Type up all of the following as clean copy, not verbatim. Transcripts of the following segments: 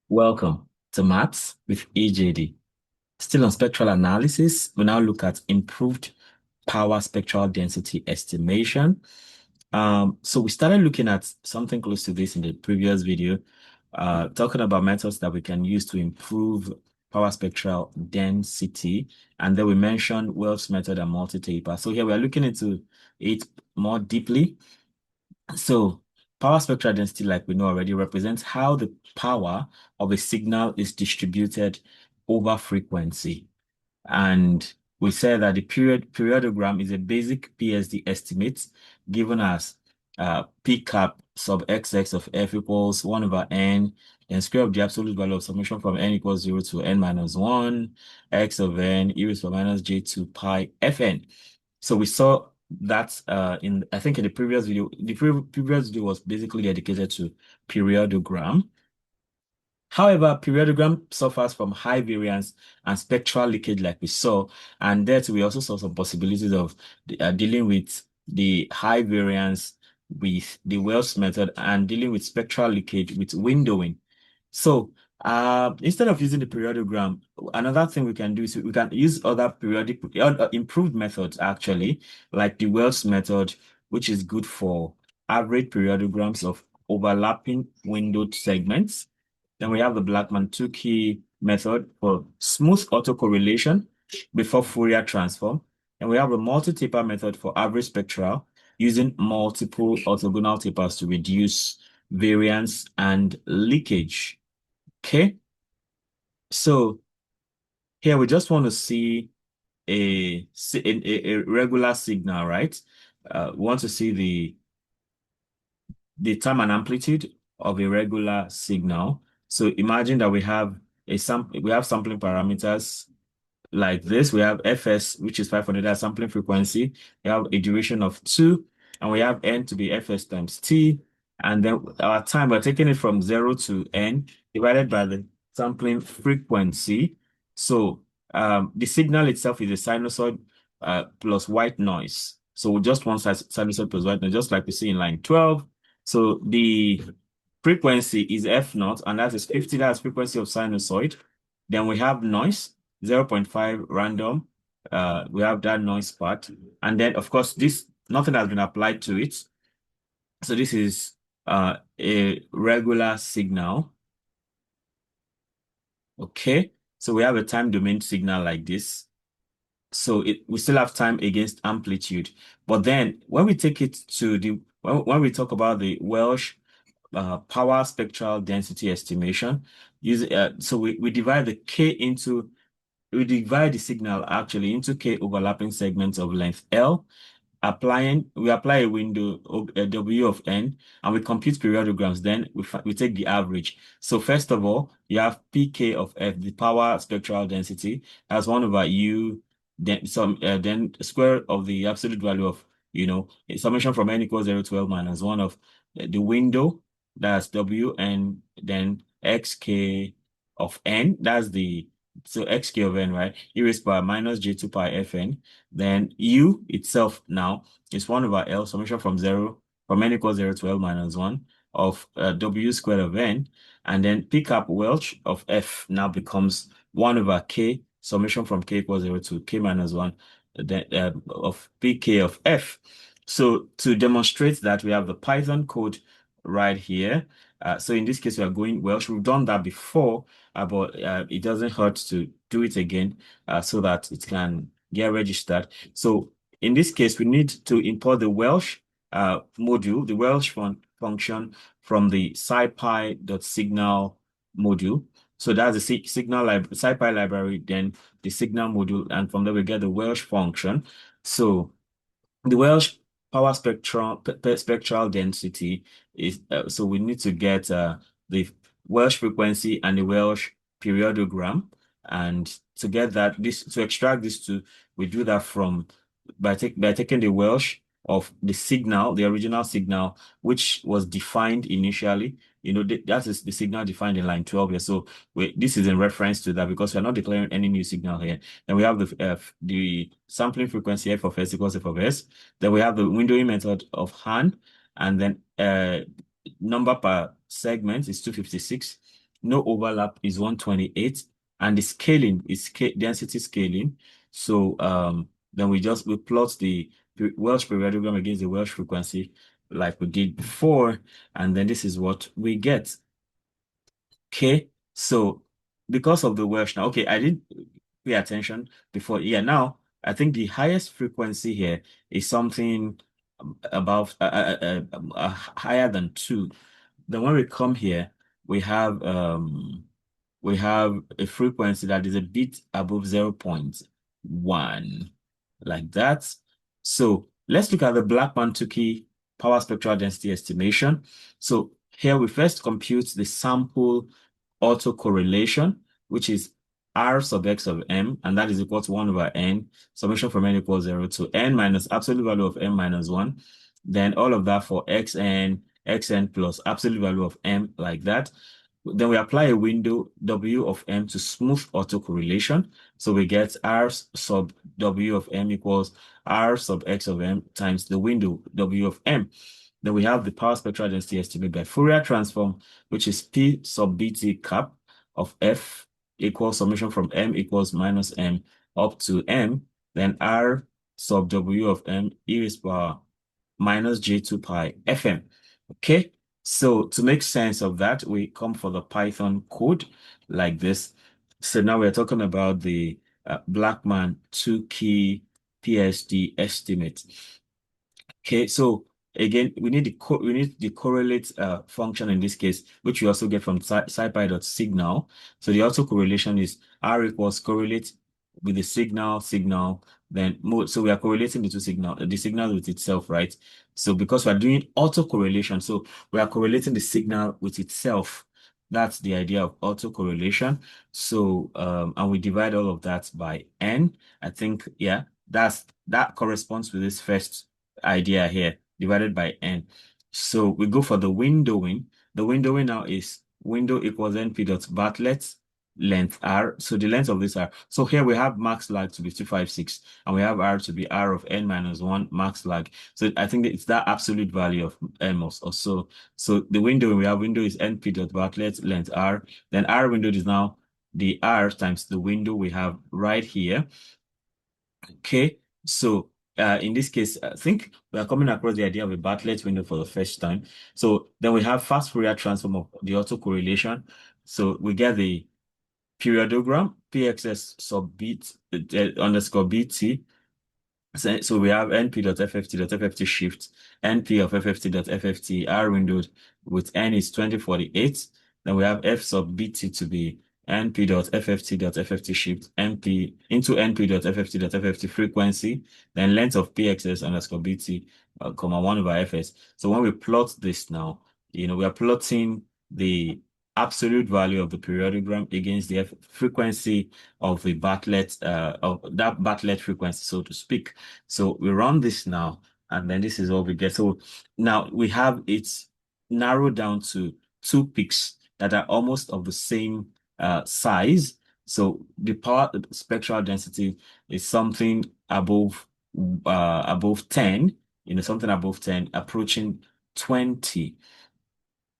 Welcome to Maths with EJD. Still on spectral analysis, we now look at improved power spectral density estimation. So we started looking at something close to this in the previous video, talking about methods that we can use to improve power spectral density. And then we mentioned Welch's method and multitaper. So here we are looking into it more deeply. So power spectral density, like we know already, represents how the power of a signal is distributed over frequency. And we said that the periodogram is a basic PSD estimate given as P cap sub xx of f equals 1 over n, then square of the absolute value of summation from n equals 0 to n minus 1, x of n, e raised to minus j2 pi fn. So we saw that in I think in the previous video, the previous video was basically dedicated to periodogram. However, periodogram suffers from high variance and spectral leakage, like we saw, and that we also saw some possibilities of dealing with the high variance with the Welch method and dealing with spectral leakage with windowing. So instead of using the periodogram, another thing we can do is we can use other improved methods actually, like the Welch method, which is good for average periodograms of overlapping windowed segments. Then we have the Blackman-Tukey method for smooth autocorrelation before Fourier transform. And we have the multi-taper method for average spectral using multiple orthogonal tapers to reduce variance and leakage. Okay, so here we just want to see a regular signal, right? We want to see the time and amplitude of a regular signal. So imagine that we have sampling parameters like this. We have fs, which is 500, that's sampling frequency. We have a duration of 2, and we have n to be fs times t. And then our time, we're taking it from 0 to n divided by the sampling frequency. So the signal itself is a sinusoid plus white noise. So we just want sinusoid plus white noise, just like we see in line 12. So the frequency is f naught, and that is 50. That's frequency of sinusoid. Then we have noise, 0.5 random. We have that noise part. And then, of course, nothing has been applied to it. So this is a regular signal. Okay. So we have a time domain signal like this. So we still have time against amplitude. But then when we take it to when we talk about the Welch power spectral density estimation, so we divide we divide the signal actually into k overlapping segments of length L. We apply a window a W of n, and we compute periodograms. Then we take the average. So first of all, you have pk of f, the power spectral density, as 1 over u, then square of the absolute value of a summation from n equals 0 to L minus 1 of the window, that's W, and then xk of n, that's so xk of n, right? E raised by minus j2 pi fn. Then u itself now is 1 over L, summation from n equals 0 to L minus 1 of W squared of n. And then pick up Welch of f now becomes 1 over k, summation from k equals 0 to k minus 1 then, of pk of f. So to demonstrate that, we have the Python code right here. So in this case, we are going Welch. We've done that before, but it doesn't hurt to do it again so that it can get registered. So in this case, we need to import the Welch module, the Welch function from the scipy.signal module. So that's the signal scipy library, then the signal module, and from there we get the Welch function. So the Welch power spectral density is so we need to get the Welch frequency and the Welch periodogram, and to get that to extract these two, we do that by taking the Welch of the signal, the original signal, which was defined initially. That is the signal defined in line 12 here. So this is in reference to that because we're not declaring any new signal here. Then we have the sampling frequency f of s equals f of s. Then we have the windowing method of Han, and then number per segment is 256. no overlap is 128, and the scaling is density scaling. So then we plot the Welch periodogram against the Welch frequency like we did before, and then this is what we get. Okay, so because of the Welsh now, okay, I didn't pay attention before. Yeah, now I think the highest frequency here is something above higher than 2. Then when we come here, we have a frequency that is a bit above 0.1, like that. So let's look at the Blackman-Tukey power spectral density estimation. So here we first compute the sample autocorrelation, which is R sub x of m, and that is equal to 1 over n, summation from n equals 0 to n minus absolute value of m minus 1. Then all of that for xn plus absolute value of m, like that. Then we apply a window W of m to smooth autocorrelation. So we get R sub W of m equals R sub x of m times the window W of m. Then we have the power spectral density estimate by Fourier transform, which is P sub BT cap of f equals summation from m equals minus m up to m, then R sub W of m e raised power minus j2 pi fm. Okay, so to make sense of that, we come for the Python code like this. So now we're talking about the Blackman-Tukey PSD estimate. Okay, so again, we need the correlate function in this case, which we also get from scipy.signal. So the autocorrelation is R equals correlate with the signal, then mode. So we are correlating the signal with itself, right? So because we're doing autocorrelation, so we are correlating the signal with itself. That's the idea of autocorrelation. So and we divide all of that by n. I think, yeah, that corresponds with this first idea here, divided by n. So we go for the windowing. The windowing now is window equals np dot Bartlett length r. So the length of this r. So here we have max lag to be 256, and we have r to be r of n minus 1 max lag. So I think that it's that absolute value of m or so. So the window, we have window is np dot Bartlett length r. Then r window is now the r times the window we have right here. Okay, so in this case, I think we are coming across the idea of a Bartlett window for the first time. So then we have fast Fourier transform of the autocorrelation. So we get the periodogram, pxs sub bit underscore bt. So we have np.fft.fft shift, np of fft.fft r windowed with n is 2048. Then we have f sub bt to be np.fft.fft shift np into np.fft.fft frequency, then length of pxs underscore bt, comma 1 over fs. So when we plot this now, we are plotting the absolute value of the periodogram against the frequency of the Bartlett, of that Bartlett frequency, so to speak. So we run this now, and then this is what we get. So now we have it narrowed down to 2 peaks that are almost of the same size. So the power spectral density is something above 10, something above 10, approaching 20.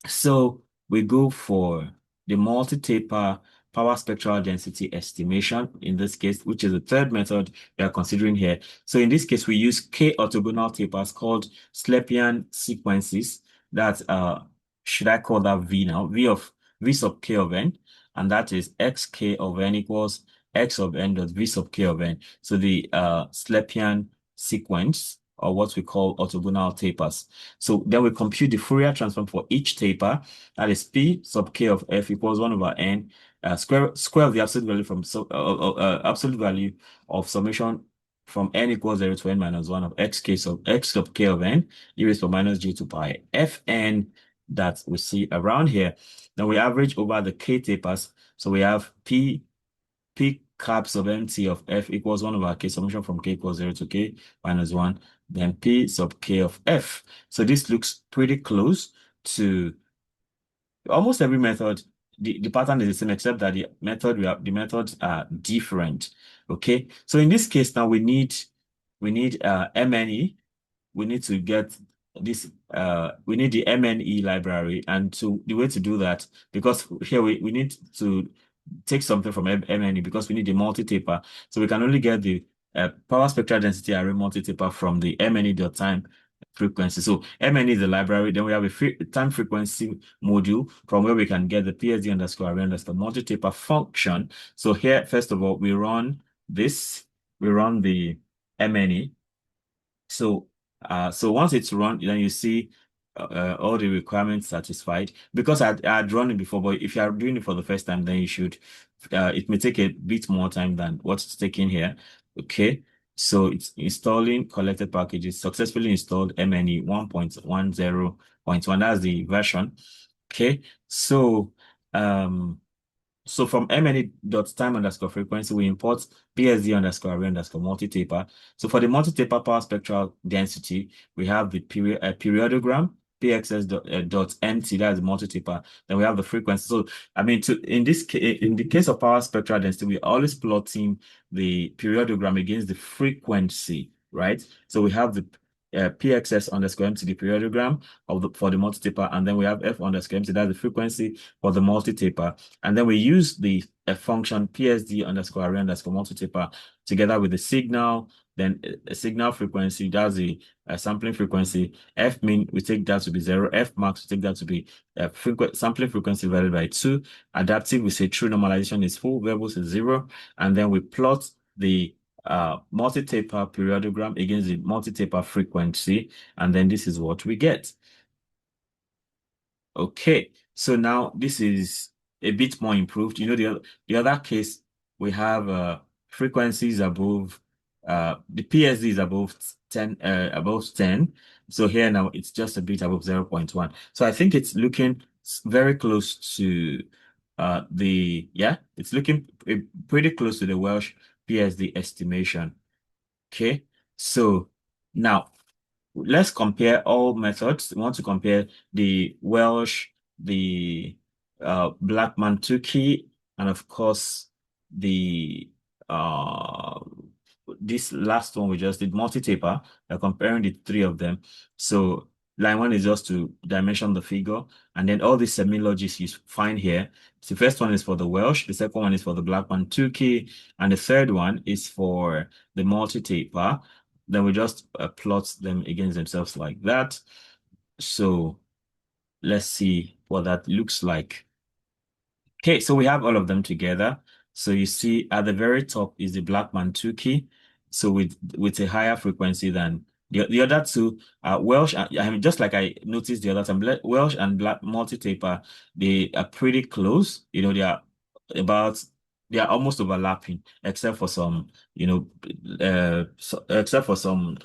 So we go for the multi-taper power spectral density estimation in this case, which is the third method we are considering here. So in this case, we use k orthogonal tapers called Slepian sequences. That should I call that V now? V sub k of n, and that is xk of n equals x of n dot v sub k of n. So the Slepian sequence, or what we call orthogonal tapers. So then we compute the Fourier transform for each taper. That is P sub k of f equals 1 over n, square of the absolute value from absolute value of summation from n equals 0 to n minus 1 of x sub k of n, e raised to minus j2 pi fn that we see around here. Then we average over the k tapers. So we have P caps of mt of f equals 1 over k summation from k equals 0 to k minus 1, then p sub k of f. So this looks pretty close to almost every method. The pattern is the same, except that the methods are different. Okay, so in this case now we need MNE. We need to get this we need the MNE library, and to the way to do that, because here we need to take something from MNE because we need the multi-taper. So we can only get the power spectral density array multi-taper from the MNE.time frequency. So MNE is the library. Then we have a time frequency module from where we can get the PSD underscore array underscore multi-taper function. So here, first of all, we run this. We run the MNE. So once it's run, then you see all the requirements satisfied. Because I'd run it before, but if you are doing it for the first time, then you should. It may take a bit more time than what's taking here. Okay, so it's installing collected packages, successfully installed MNE 1.10.1. That's the version. Okay, so um. So from mne.time underscore frequency, we import PSD underscore array underscore multi-taper. So for the multi-taper power spectral density, we have the periodogram, pxs.mt, that's the multi-taper. Then we have the frequency. So I mean, in the case of power spectral density, we always plotting the periodogram against the frequency, right? So we have the pxs underscore mt, the periodogram for the multi-taper, and then we have f underscore mt, that's the frequency for the multi-taper. And then we use the function PSD underscore array underscore multi-taper together with the signal, then a signal frequency, that's the sampling frequency. F min, we take that to be 0. F max, we take that to be sampling frequency divided by 2. Adaptive, we say true normalization is full, variables is 0. And then we plot the multi-taper periodogram against the multi-taper frequency. And then this is what we get. Okay, so now this is a bit more improved. You know, the other case, we have frequencies above the PSD is above 10. So here now it's just a bit above 0.1. So I think it's looking very close to it's looking pretty close to the Welch PSD estimation. Okay, so now let's compare all methods. We want to compare the Welch, the Blackman-Tukey, and of course the uh this last one we just did, multi-taper. We're comparing the three of them. So line one is just to dimension the figure, and then all the semi-logics you find here. So the first one is for the Welch, the second one is for the Blackman-Tukey, and the third one is for the multi-taper. Then we just plot them against themselves like that. So let's see what that looks like. Okay, so we have all of them together. So you see at the very top is the Blackman-Tukey. So with a higher frequency than the other two, Welch, I mean, just like I noticed the other time, Welch and Black multi-taper, they are pretty close. You know, about, they are almost overlapping, except for some, except for some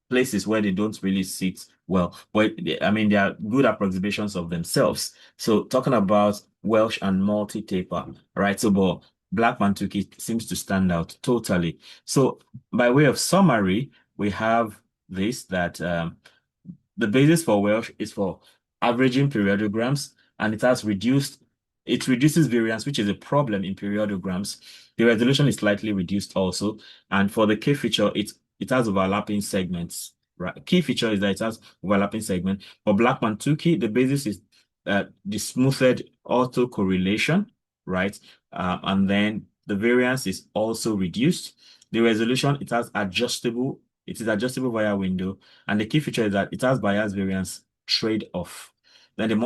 places where they don't really sit well. But I mean, they are good approximations of themselves. So talking about Welch and multi-taper, right? So, but Blackman-Tukey seems to stand out totally. So by way of summary, we have this, that the basis for Welch is for averaging periodograms, and it reduces variance, which is a problem in periodograms. The resolution is slightly reduced also. And for the K feature, it has overlapping segments, right? Key feature is that it has overlapping segment. For Blackman-Tukey, the basis is the smoothed autocorrelation, right? And then the variance is also reduced. The resolution, it is adjustable via window. And the key feature is that it has bias variance trade-off. Then the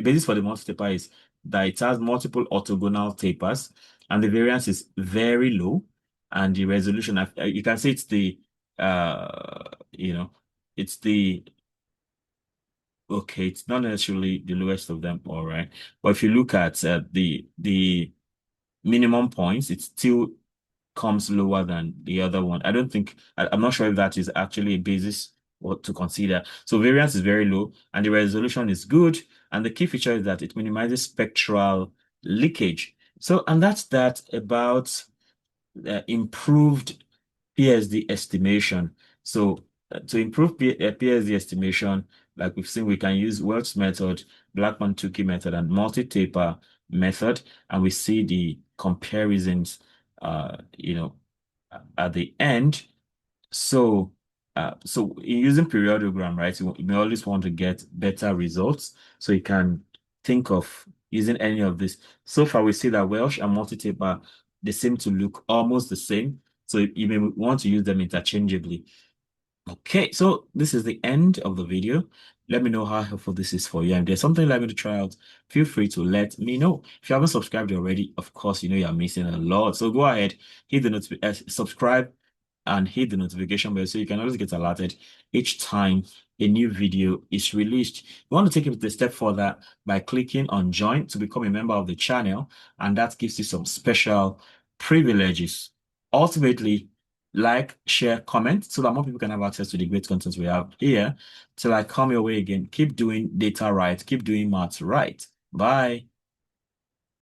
basis for the multi-taper is that it has multiple orthogonal tapers, and the variance is very low. And the resolution, you can see it's the, it's the, okay, it's not necessarily the lowest of them, all right. But if you look at the minimum points, it still comes lower than the other one. I'm not sure if that is actually a basis or to consider. So variance is very low and the resolution is good. And the key feature is that it minimizes spectral leakage. So, and that's that about improved PSD estimation. So to improve PSD estimation, like we've seen, we can use Welch's method, Blackman-Tukey method, and multi-taper method, and we see the comparisons, at the end. So So in using periodogram, right, you may always want to get better results. So you can think of using any of this. So far, we see that Welch and Multitaper, they seem to look almost the same. So you may want to use them interchangeably. Okay, so this is the end of the video. Let me know how helpful this is for you. And if there's something you'd like me to try out, feel free to let me know. If you haven't subscribed already, of course, you know you're missing a lot. So go ahead, hit the subscribe and hit the notification bell so you can always get alerted each time a new video is released. You want to take it a step further by clicking on join to become a member of the channel, and that gives you some special privileges. Ultimately, like, share, comment so that more people can have access to the great content we have here. Till I come your way again, keep doing data right, keep doing maths right. Bye.